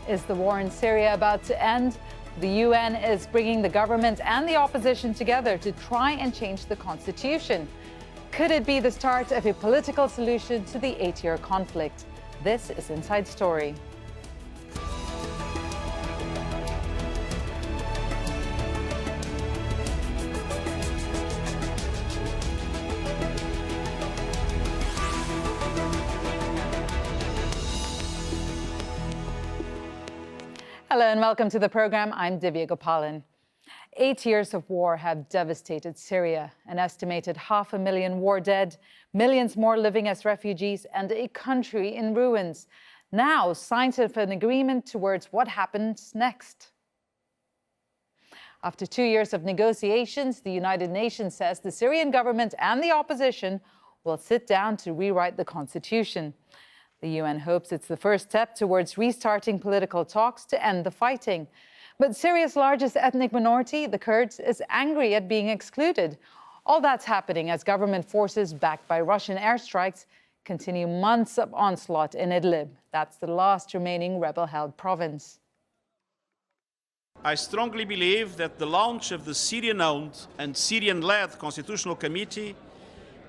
Is the war in Syria about to end? The UN is bringing the government and the opposition together to try and change the constitution. Could it be the start of a political solution to the 8-year conflict? This is Inside Story. Hello and welcome to the program. I'm Divya Gopalan. 8 years of war have devastated Syria, an estimated 500,000 war dead, millions more living as refugees, and a country in ruins. Now, signs of an agreement towards what happens next. After 2 years of negotiations, the United Nations says the Syrian government and the opposition will sit down to rewrite the constitution. The UN hopes it's the first step towards restarting political talks to end the fighting. But Syria's largest ethnic minority, the Kurds, is angry at being excluded. All that's happening as government forces backed by Russian airstrikes continue months of onslaught in Idlib. That's the last remaining rebel-held province. I strongly believe that the launch of the Syrian-owned and Syrian-led Constitutional Committee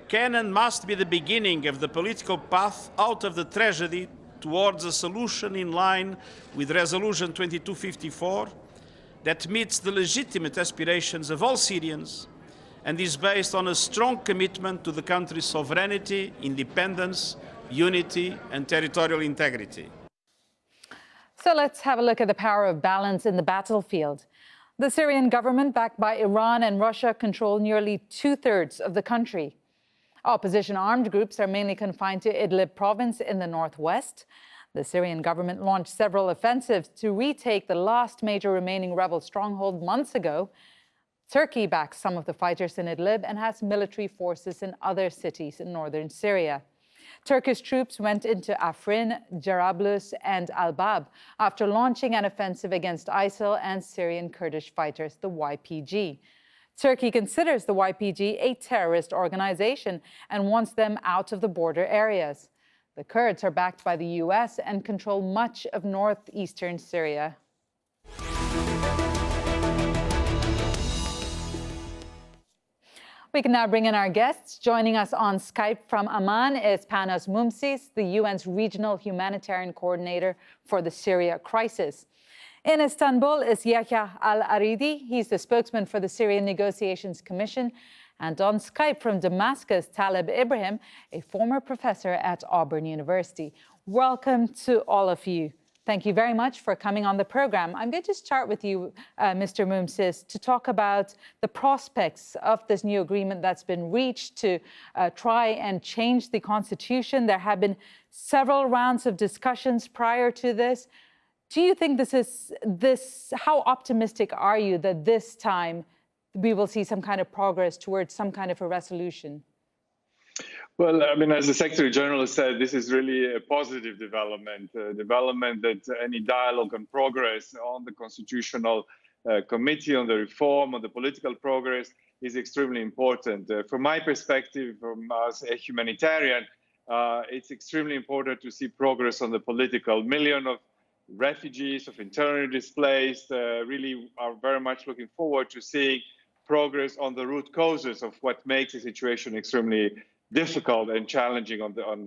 can and must be the beginning of the political path out of the tragedy towards a solution in line with Resolution 2254 that meets the legitimate aspirations of all Syrians and is based on a strong commitment to the country's sovereignty, independence, unity and territorial integrity. So let's have a look at the power of balance in the battlefield. The Syrian government, backed by Iran and Russia, control nearly 2/3 of the country. Opposition armed groups are mainly confined to Idlib province in the northwest. The Syrian government launched several offensives to retake the last major remaining rebel stronghold months ago. Turkey backs some of the fighters in Idlib and has military forces in other cities in northern Syria. Turkish troops went into Afrin, Jarablus, and Al-Bab after launching an offensive against ISIL and Syrian Kurdish fighters, the YPG. Turkey considers the YPG a terrorist organization and wants them out of the border areas. The Kurds are backed by the US and control much of northeastern Syria. We can now bring in our guests. Joining us on Skype from Amman is Panos Moumtzis, the UN's regional humanitarian coordinator for the Syria crisis. In Istanbul is Yahya Al-Aridi. He's the spokesman for the Syrian Negotiations Commission. And on Skype from Damascus, Talib Ibrahim, a former professor at Auburn University. Welcome to all of you. Thank you very much for coming on the program. I'm going to start with you, Mr. Moumtzis, to talk about the prospects of this new agreement that's been reached to try and change the constitution. There have been several rounds of discussions prior to this. Do you think how optimistic are you that this time we will see some kind of progress towards some kind of a resolution? Well, I mean, as the Secretary General said, this is really a positive development, that any dialogue and progress on the Constitutional Committee, on the reform, on the political progress is extremely important. From my perspective, as a humanitarian, it's extremely important to see progress on the political. Millions of refugees, of internally displaced, really are very much looking forward to seeing progress on the root causes of what makes the situation extremely difficult and challenging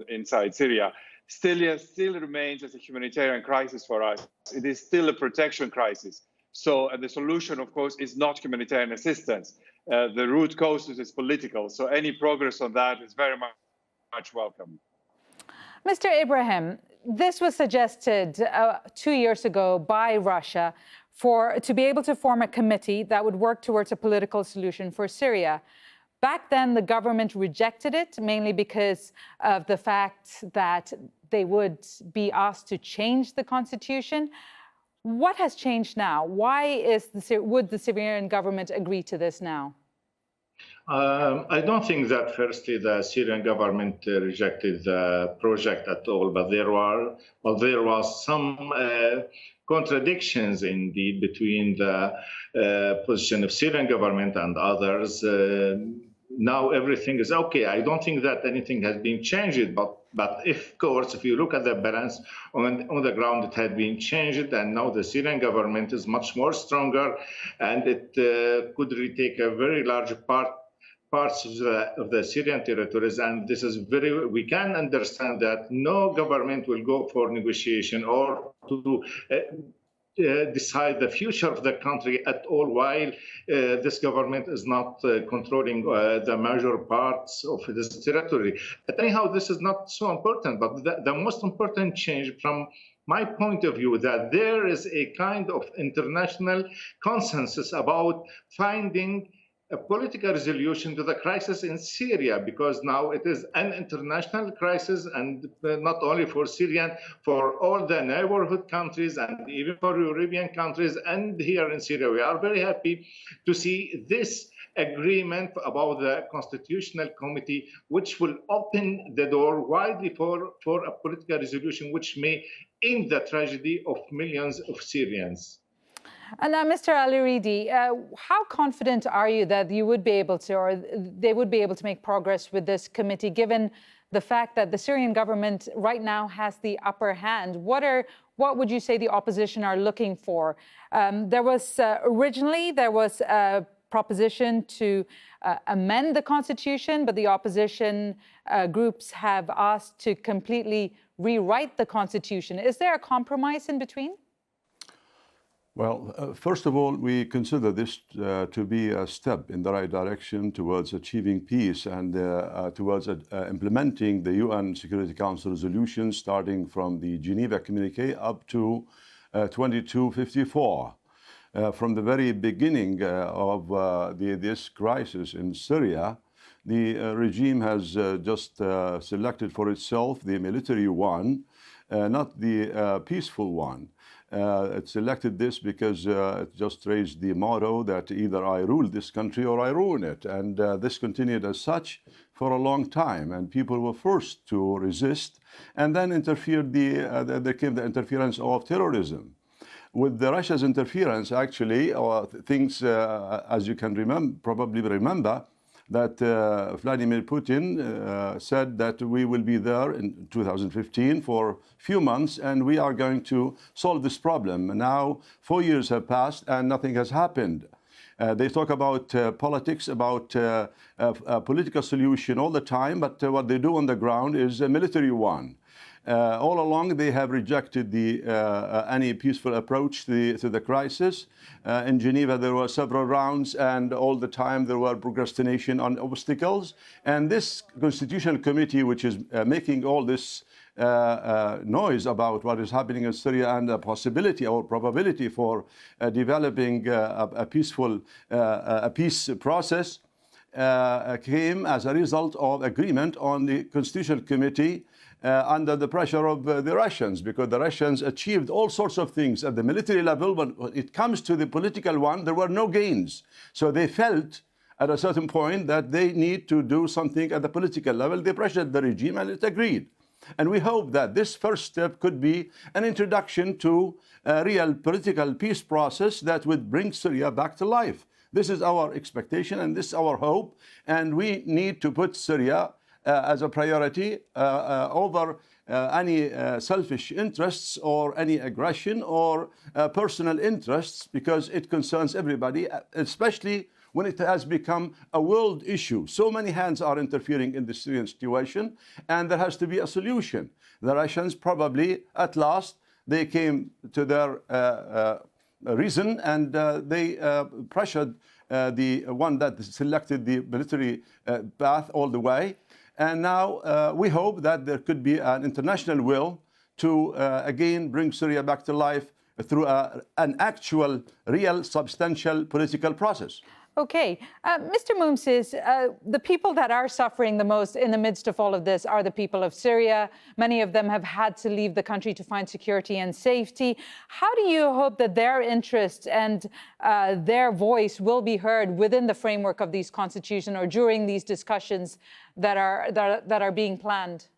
inside Syria. Still remains as a humanitarian crisis for us. It is still a protection crisis. So the solution, of course, is not humanitarian assistance. The root causes is political. So any progress on that is very much welcome. Mr. Ibrahim, this was suggested 2 years ago by Russia to be able to form a committee that would work towards a political solution for Syria. Back then, the government rejected it, mainly because of the fact that they would be asked to change the constitution. What has changed now? Why would the Syrian government agree to this now? I don't think that, firstly, the Syrian government rejected the project at all, but there was some contradictions indeed between the position of Syrian government and others. now everything is okay. I don't think that anything has been changed, but of course, if you look at the balance on the ground, it had been changed, and now the Syrian government is much more stronger, and it could retake a very large parts of the Syrian territories, and this is we can understand that no government will go for negotiation or to decide the future of the country at all while this government is not controlling the major parts of this territory. But anyhow, this is not so important, but the most important change from my point of view that there is a kind of international consensus about finding a political resolution to the crisis in Syria, because now it is an international crisis, and not only for Syria, for all the neighborhood countries and even for European countries. And here in Syria, we are very happy to see this agreement about the Constitutional Committee, which will open the door widely for a political resolution which may end the tragedy of millions of Syrians. And now, Mr. Al-Ridi, how confident are you that you would be able to, or they would be able to make progress with this committee, given the fact that the Syrian government right now has the upper hand? What would you say the opposition are looking for? Originally there was a proposition to amend the constitution, but the opposition groups have asked to completely rewrite the constitution. Is there a compromise in between? Well, first of all, we consider this to be a step in the right direction towards achieving peace and towards implementing the UN Security Council resolutions, starting from the Geneva Communique up to 2254. From the very beginning of this crisis in Syria, the regime has just selected for itself the military one, not the peaceful one. It selected this because it just raised the motto that either I rule this country or I ruin it. And this continued as such for a long time. And people were forced to resist. And then there came the interference of terrorism. With the Russia's interference, actually, things, as you can probably remember, that Vladimir Putin said that we will be there in 2015 for a few months and we are going to solve this problem. Now, 4 years have passed and nothing has happened. They talk about politics, about a political solution all the time, but what they do on the ground is a military one. All along, they have rejected any peaceful approach to the crisis. In Geneva, there were several rounds, and all the time there were procrastination on obstacles. And this Constitutional Committee, which is making all this noise about what is happening in Syria and the possibility or probability for developing a peaceful peace process, came as a result of agreement on the Constitutional Committee under the pressure of the Russians, because the Russians achieved all sorts of things at the military level, but when it comes to the political one, there were no gains. So they felt at a certain point that they need to do something at the political level. They pressured the regime and it agreed. And we hope that this first step could be an introduction to a real political peace process that would bring Syria back to life. This is our expectation and this is our hope. And we need to put Syria as a priority over any selfish interests or any aggression or personal interests, because it concerns everybody, especially when it has become a world issue. So many hands are interfering in the Syrian situation, and there has to be a solution. The Russians probably, at last, they came to their reason, and they pressured the one that selected the military path all the way. And now we hope that there could be an international will to again bring Syria back to life through an actual, real, substantial political process. Okay. Mr. Moumtzis, the people that are suffering the most in the midst of all of this are the people of Syria. Many of them have had to leave the country to find security and safety. How do you hope that their interests and their voice will be heard within the framework of these constitutions or during these discussions that are being planned?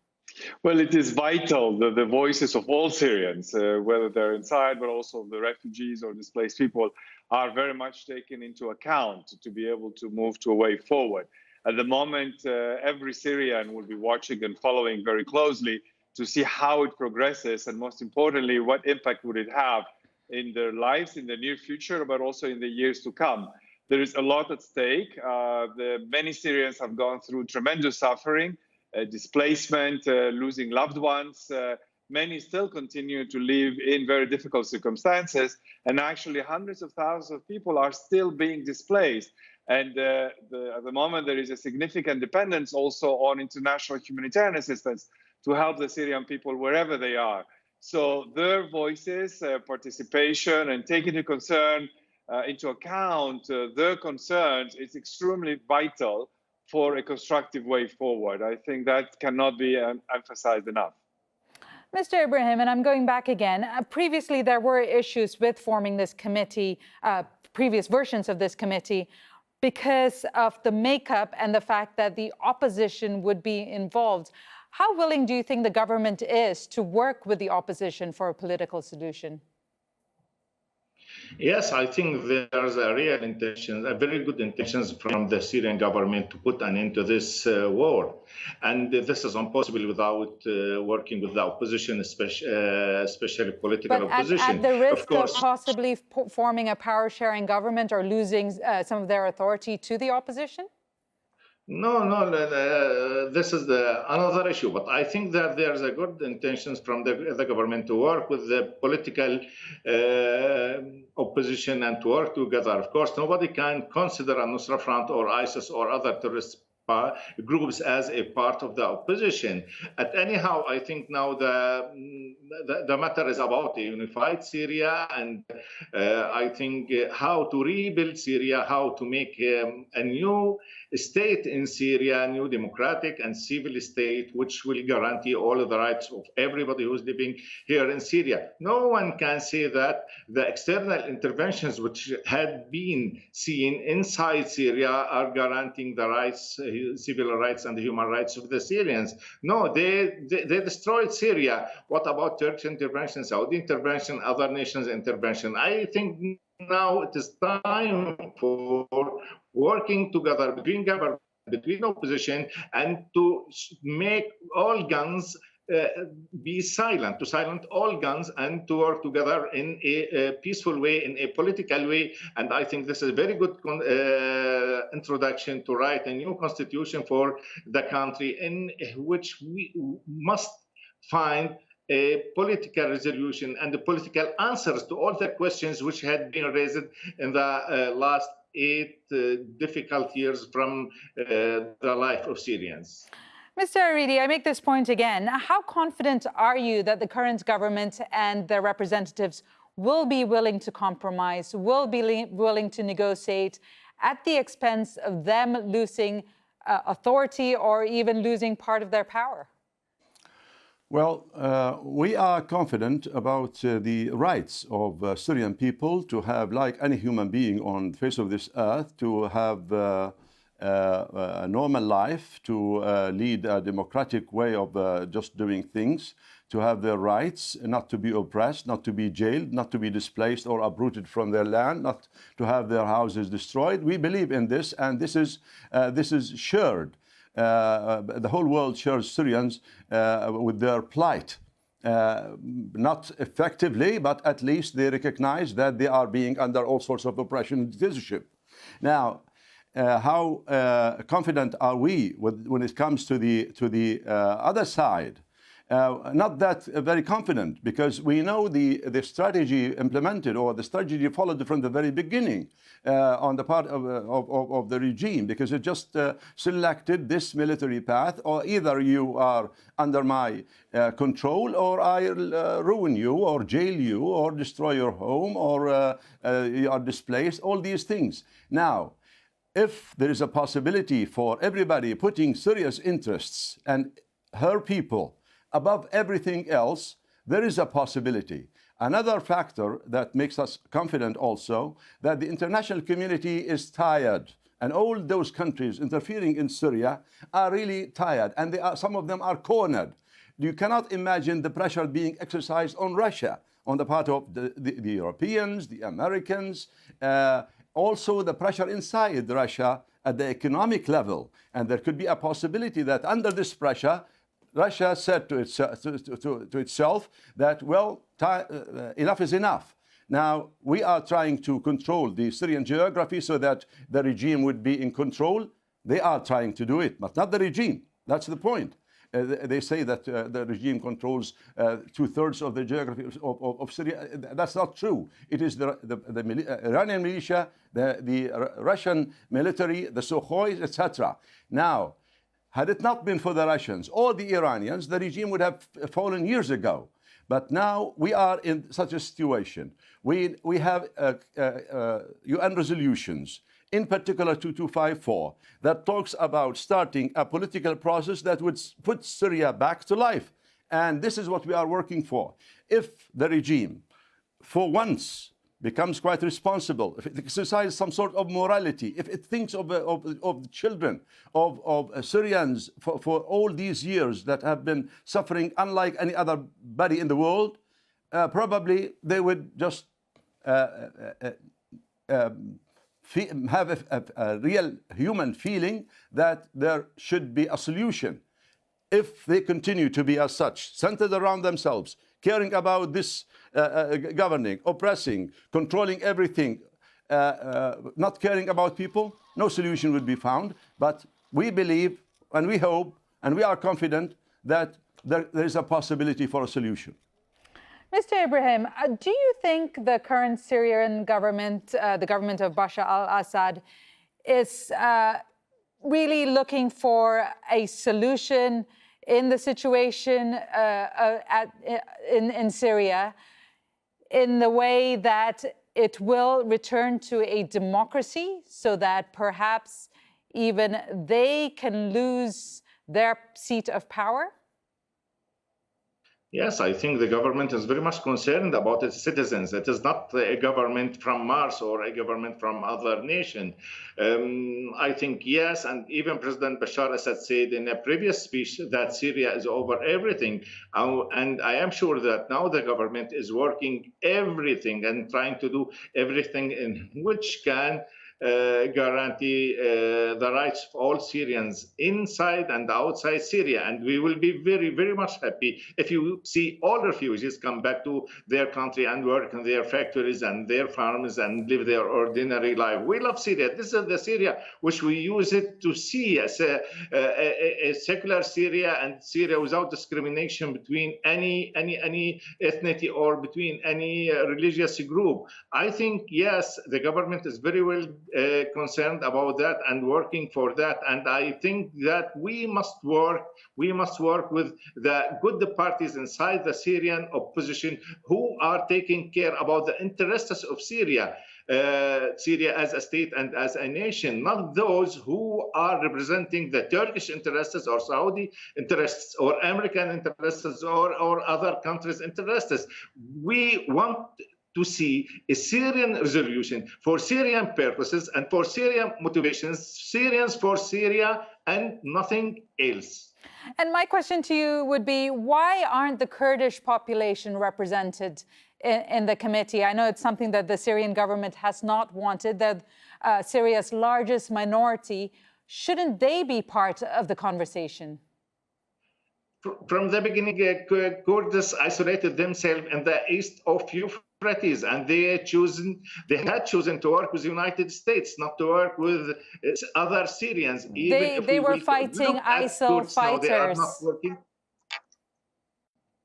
Well, it is vital that the voices of all Syrians, whether they're inside, but also the refugees or displaced people, are very much taken into account to be able to move to a way forward. At the moment, every Syrian will be watching and following very closely to see how it progresses, and most importantly, what impact would it have in their lives in the near future, but also in the years to come. There is a lot at stake. Many Syrians have gone through tremendous suffering, displacement, losing loved ones. Many still continue to live in very difficult circumstances, and actually hundreds of thousands of people are still being displaced. And at the moment, there is a significant dependence also on international humanitarian assistance to help the Syrian people wherever they are. So their voices, participation, and taking into account their concerns is extremely vital for a constructive way forward. I think that cannot be emphasized enough. Mr. Ibrahim, and I'm going back again. Previously, there were issues with forming this committee, previous versions of this committee, because of the makeup and the fact that the opposition would be involved. How willing do you think the government is to work with the opposition for a political solution? Yes, I think there's a real intention, a very good intentions from the Syrian government to put an end to this war. And this is impossible without working with the opposition, especially political opposition. At the risk of possibly forming a power-sharing government or losing some of their authority to the opposition? No, this is another issue. But I think that there's a good intentions from the government to work with the political opposition and to work together. Of course, nobody can consider al-Nusra Front or ISIS or other terrorist groups as a part of the opposition. And anyhow, I think now the matter is about a unified Syria, and I think how to rebuild Syria, how to make a new state in Syria, a new democratic and civil state, which will guarantee all of the rights of everybody who's living here in Syria. No one can say that the external interventions which had been seen inside Syria are guaranteeing the rights, civil rights and the human rights of the Syrians. No, they destroyed Syria. What about Turkish intervention, Saudi intervention, other nations' intervention? I think now it is time for working together between government, between opposition, and to make all guns be silent, to silence all guns and to work together in a peaceful way, in a political way. And I think this is a very good introduction to write a new constitution for the country, in which we must find a political resolution and the political answers to all the questions which had been raised in the last 8 difficult years from the life of Syrians. Mr. Aridi, I make this point again. How confident are you that the current government and their representatives will be willing to compromise, will be willing to negotiate at the expense of them losing authority or even losing part of their power? Well, we are confident about the rights of Syrian people to have, like any human being on the face of this earth, to have a normal life, to lead a democratic way of just doing things, to have their rights, not to be oppressed, not to be jailed, not to be displaced or uprooted from their land, not to have their houses destroyed. We believe in this, and this is shared. The whole world shares Syrians with their plight. Not effectively, but at least they recognize that they are being under all sorts of oppression and dictatorship. Now, how confident are we when it comes to the other side? Not that very confident, because we know the strategy implemented or the strategy followed from the very beginning on the part of the regime, because it just selected this military path: or either you are under my control, or I'll ruin you, or jail you, or destroy your home, or you are displaced, all these things. Now, if there is a possibility for everybody putting Syria's interests and her people above everything else, there is a possibility. Another factor that makes us confident also, that the international community is tired, and all those countries interfering in Syria are really tired, and some of them are cornered. You cannot imagine the pressure being exercised on Russia, on the part of the Europeans, the Americans, also the pressure inside Russia at the economic level. And there could be a possibility that under this pressure, Russia said to itself that, well, enough is enough. Now, we are trying to control the Syrian geography so that the regime would be in control. They are trying to do it, but not the regime. That's the point. They say that the regime controls 2/3 of the geography of Syria. That's not true. It is the Iranian militia, the Russian military, the Sukhois, etc. Now, had it not been for the Russians or the Iranians, the regime would have fallen years ago. But now we are in such a situation. We have UN resolutions, in particular 2254, that talks about starting a political process that would put Syria back to life. And this is what we are working for. If the regime, for once, becomes quite responsible, if it exercises some sort of morality, if it thinks of the children, of Syrians for all these years that have been suffering unlike any other body in the world, probably they would just have a real human feeling that there should be a solution. If they continue to be as such, centered around themselves, caring about this governing, oppressing, controlling everything, not caring about people, no solution would be found. But we believe and we hope and we are confident that there is a possibility for a solution. Mr. Ibrahim, do you think the current Syrian government, the government of Bashar al-Assad, is really looking for a solution in the situation in Syria in the way that it will return to a democracy so that perhaps even they can lose their seat of power? Yes, I think the government is very much concerned about its citizens. It is not a government from Mars or a government from other nation. I think, yes, and even President Bashar Assad said in a previous speech that Syria is over everything. And I am sure that now the government is working everything and trying to do everything in which can guarantee the rights of all Syrians inside and outside Syria. And we will be very, very much happy if you see all refugees come back to their country and work in their factories and their farms and live their ordinary life. We love Syria. This is the Syria which we use it to see as a secular Syria and Syria without discrimination between any ethnicity or between any religious group. I think, yes, the government is very well concerned about that and working for that. And I think that we must work with the good parties inside the Syrian opposition who are taking care about the interests of Syria. Syria as a state and as a nation, not those who are representing the Turkish interests or Saudi interests or American interests or other countries' interests. We want to see a Syrian resolution for Syrian purposes and for Syrian motivations, Syrians for Syria and nothing else. And my question to you would be, why aren't the Kurdish population represented in the committee? I know it's something that the Syrian government has not wanted. They're Syria's largest minority. Shouldn't they be part of the conversation? From the beginning, Kurds isolated themselves in the east of Euphrates, and they had chosen to work with the United States, not to work with other Syrians. They were fighting ISIL fighters. They are not working.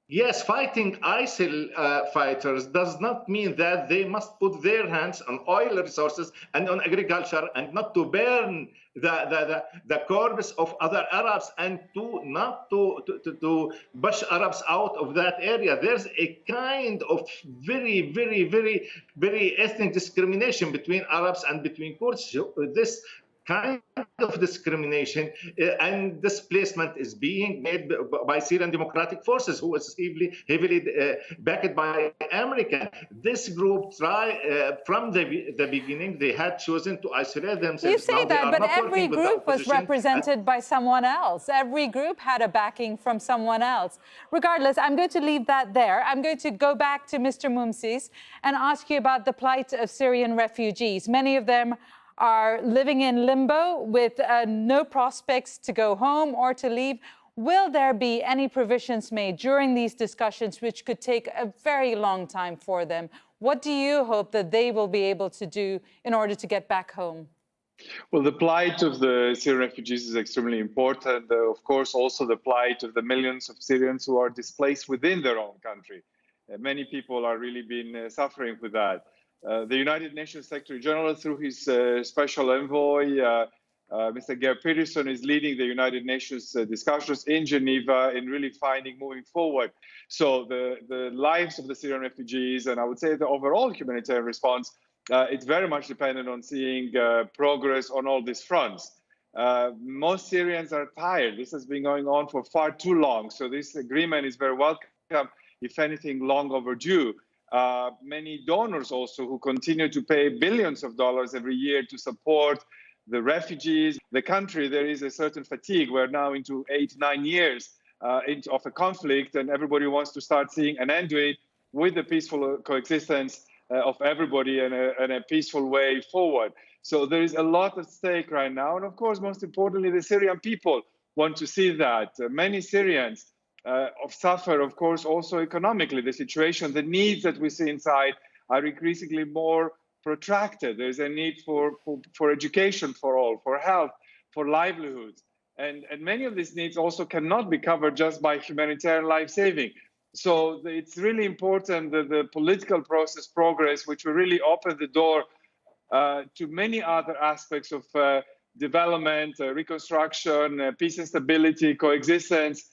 Yes, fighting ISIL fighters does not mean that they must put their hands on oil resources and on agriculture and not to burn the corpse of other Arabs and not to push Arabs out of that area. There's a kind of very, very, very, very ethnic discrimination between Arabs and between Kurds. This kind of discrimination and displacement is being made by Syrian Democratic Forces, who is heavily backed by American. This group from the beginning, they had chosen to isolate themselves. You say that, but every group was represented by someone else. Every group had a backing from someone else. Regardless, I'm going to leave that there. I'm going to go back to Mr. Moumtzis and ask you about the plight of Syrian refugees. Many of them are living in limbo with no prospects to go home or to leave. Will there be any provisions made during these discussions which could take a very long time for them? What do you hope that they will be able to do in order to get back home? Well, the plight of the Syrian refugees is extremely important. Of course, also the plight of the millions of Syrians who are displaced within their own country. Many people are really been suffering with that. The United Nations Secretary General, through his special envoy, Mr. Geir Peterson, is leading the United Nations discussions in Geneva in really moving forward. So the lives of the Syrian refugees, and I would say the overall humanitarian response, it's very much dependent on seeing progress on all these fronts. Most Syrians are tired. This has been going on for far too long. So this agreement is very welcome, if anything, long overdue. Many donors also who continue to pay billions of dollars every year to support the refugees. The country, there is a certain fatigue. We're now into 8-9 years of a conflict, and everybody wants to start seeing an end to it with the peaceful coexistence of everybody in a peaceful way forward. So there is a lot at stake right now. And of course, most importantly, the Syrian people want to see that. Many Syrians suffer, of course, also economically. The situation, the needs that we see inside are increasingly more protracted. There's a need for education for all, for health, for livelihoods. And many of these needs also cannot be covered just by humanitarian life-saving. So it's really important that the political process progress, which will really open the door to many other aspects of development, reconstruction, peace and stability, coexistence,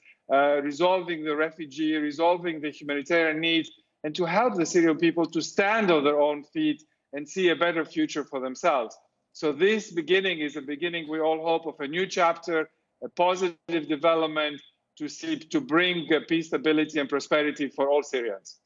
resolving the refugee, resolving the humanitarian needs, and to help the Syrian people to stand on their own feet and see a better future for themselves. So this beginning is a beginning, we all hope, of a new chapter, a positive development to bring peace, stability, and prosperity for all Syrians.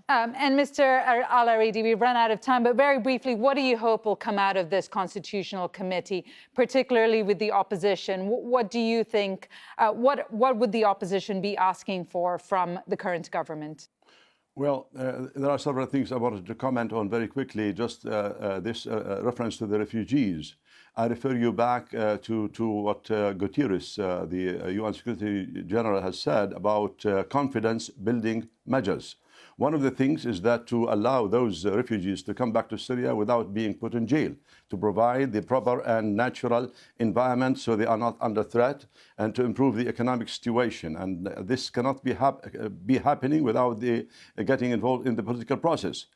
And Mr. Al-Aridi, we've run out of time, but very briefly, what do you hope will come out of this constitutional committee, particularly with the opposition? What do you think, what would the opposition be asking for from the current government? Well, there are several things I wanted to comment on very quickly. Just this reference to the refugees. I refer you back to what Guterres, the UN Secretary General, has said about confidence-building measures. One of the things is that to allow those refugees to come back to Syria without being put in jail, to provide the proper and natural environment so they are not under threat, and to improve the economic situation. And this cannot be happening without getting involved in the political process.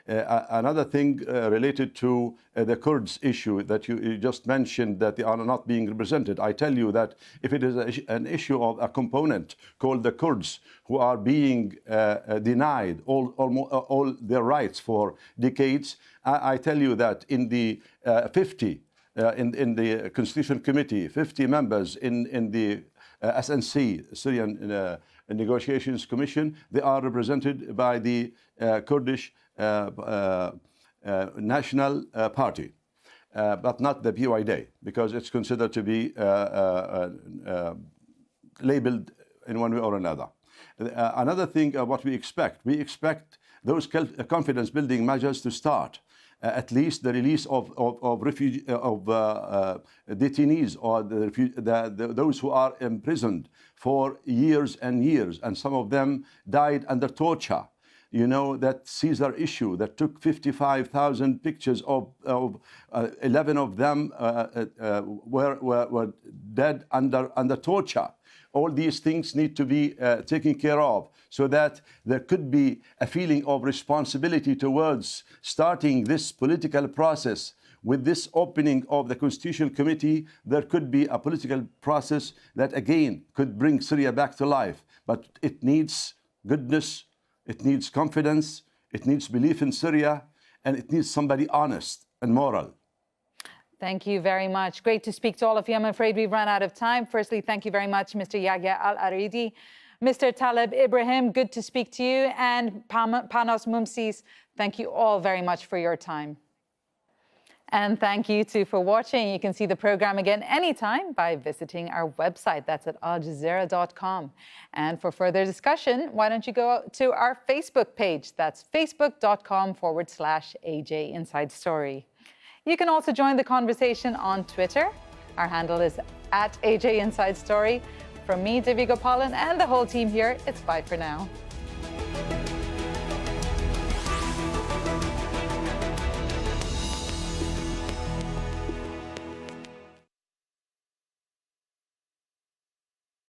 Another thing related to the Kurds issue that you just mentioned, that they are not being represented. I tell you that if it is an issue of a component called the Kurds, who are being denied all their rights for decades, I tell you that in the 50 in the Constitutional Committee, 50 members in the SNC, Syrian Negotiations Commission, they are represented by the Kurdish National Party, but not the PYD, because it's considered to be labeled in one way or another. Another thing, what we expect those confidence-building measures to start. At least the release of detainees or those who are imprisoned for years and years, and some of them died under torture. You know, that Caesar issue that took 55,000 pictures of 11 of them were dead under torture. All these things need to be taken care of so that there could be a feeling of responsibility towards starting this political process. With this opening of the Constitutional Committee, there could be a political process that again could bring Syria back to life. But it needs goodness, it needs confidence, it needs belief in Syria, and it needs somebody honest and moral. Thank you very much. Great to speak to all of you. I'm afraid we've run out of time. Firstly, thank you very much, Mr. Yahya Al-Aridi. Mr. Taleb Ibrahim, good to speak to you. And Panos Moumtzis, thank you all very much for your time. And thank you too for watching. You can see the program again anytime by visiting our website. That's at aljazeera.com. And for further discussion, why don't you go to our Facebook page? That's facebook.com/AJ Inside Story. You can also join the conversation on Twitter. Our handle is @AJ Inside Story. From me, Divya Gopalan, and the whole team here, it's bye for now.